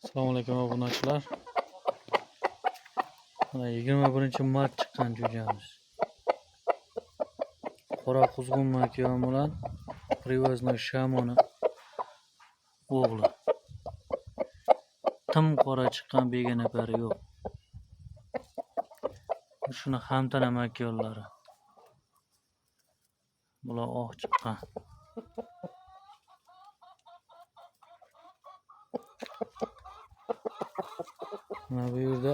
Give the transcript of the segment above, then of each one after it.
Assalomu alaykum obunachilar. Mana 21-mart chiqqan jo'jamiz. Qora quzg'un makon bilan Привозной Shamoni o'g'li. Tim qora chiqqan begona pari yo'q. Shuni hamtana makonlari. Bular oq chiqqan. Mana bu yerda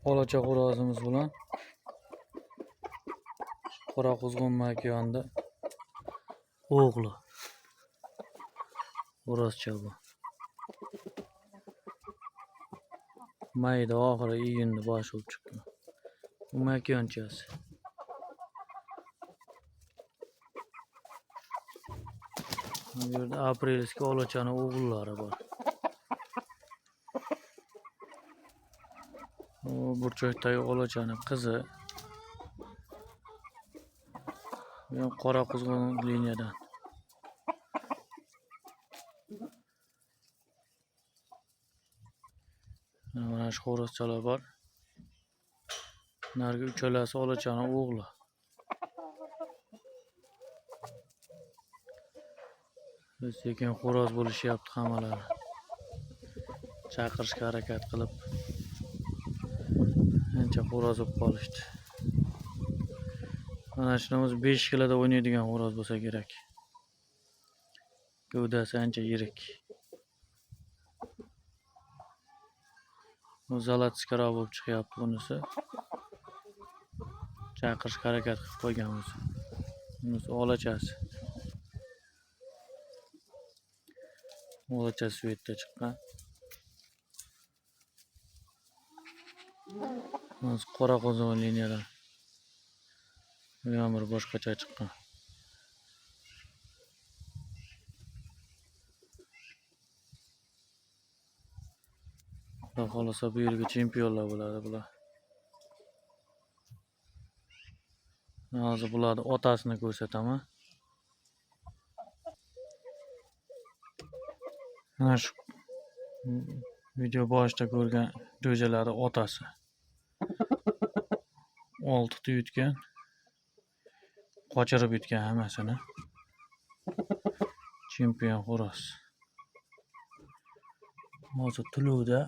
olacha xo'rozimiz bilan qora quzg'un makonda o'g'li. Xo'rozcha bu. Mayda oxiri iyunda bosh bo'lib chiqqan. Bu makonchasi. Bu yerda aprelskiy olachani o'g'illari bor. O burchakdagi olachani qizi. Bu qora quzg'un liniyadan. Mana shu xo'rozchalar bor. Narigi uchalasi olachani o'g'li. Lekin xo'roz bo'lishyapti hammalari. Chaqirishga harakat qilib ancha xo'roz bo'lib qolishdi. Mana shunimiz 5 kiloda o'ynaydigan xo'roz bo'lsa kerak. Gavdasi ancha yirik. Bu zalatskaro bo'lib chiqyapti bunisi. Chaqirishga harakat qilib qo'yganmiz. Bunisi olachasi. Olachasi svetda chiqqan. Bunisi qora quzg'un liniyadan. Bu ham bir boshqacha chiqqan. Xudo xolasa bu yilgi chempionlar bo'ladi bular. Hozir bularning otasini ko'rsataman. Mana shu video boshida ko'rgan jo'jalari otasi. 6 ta yutgan. Qochirib yutgan hammasini. Chempion xo'roz. Hozir tuluvda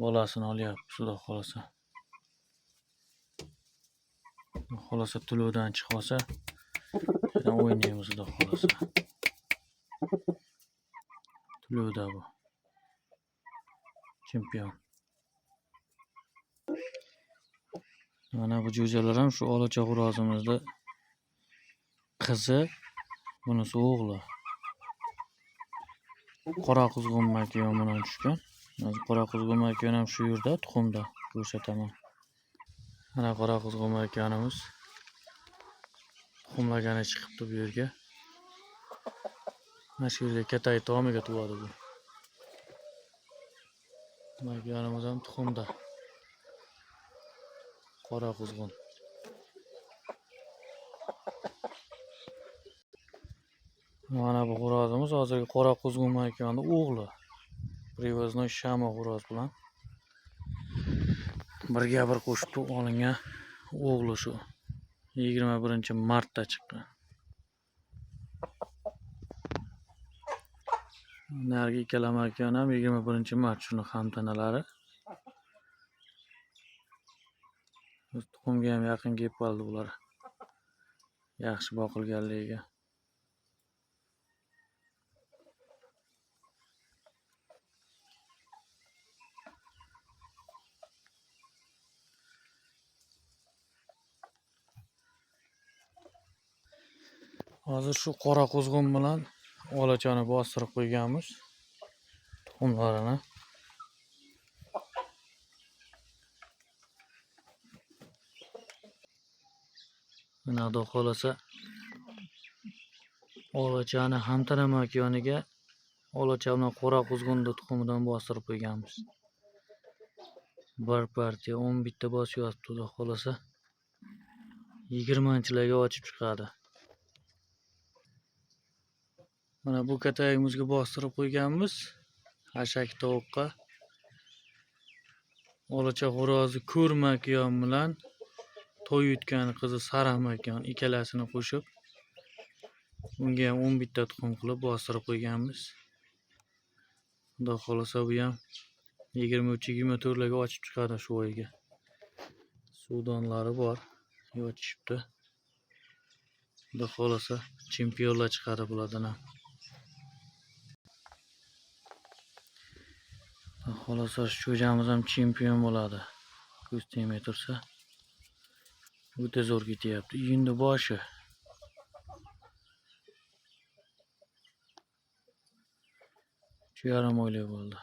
bolasini olyapti, xudo xolasa. Xolasa tuluvdan chiqsa, yana o'ynaymiz, xudo xolasa. Tuluvda bu. Chempion. Mana bu jo'jalar ham shu olacha xo'rozimizda qizi, bunisi o'g'li. Qora quzg'un makon bilan tushgan. Qora quzg'un makon ham shu yerda tuxumda ko'rsataman. Mana qora quzg'un makonimiz tuxumlagani chiqibdi bu yerga. Mana shu yerda katayib tomiga tug'adi bu. Makonimiz ham tuxumda. Qora quzg'un. Mana bu xo'rozimiz hozirgi qora quzg'un makonni o'g'li. Привозной Shamo xo'roz bilan birga bir qo'shib olingan o'g'li shu. 21-martda chiqqan. Narigi ikkala makon ham 21-mart shuni hamtanalari. Tuxumga ham yaqin kelib qoldi bular. Yaxshi boqilganligiga. Hozir shu qora quzg'un bilan olachani bostirib qo'yganmiz. Tuxumlarini. Mana xudo xolasa olachani hamtana makoniga olacha bilan qora quzg'unni tuxumidan bostirib qo'yganmiz. Bir partiya 10 bitta bosyapti, xudo xolasa 20-chilarga ochib chiqadi. Mana bu katayimizga bostirib qo'yganmiz. Hashak tovuqqa. Olacha xo'rozi ko'rmakyon bilan to'y yutgan qizi Saramakyon ikkalasini qo'shib unga ham 11 ta tuxum qilib bostirib qo'yganmiz. Xudo xolasa bu ham 23-24 larga ochib chiqadi shu oyga. Suvdonlari bor, yotishibdi. Xudo xolasa chempionlar chiqadi bulardan ham. Xudo xolasa shu jo'jamiz ham chempion bo'ladi. Ko'z tegmay tursa. O'ta zo'r ketyapti. Iyinni boshi. Shu yarim oylik bo'ldi.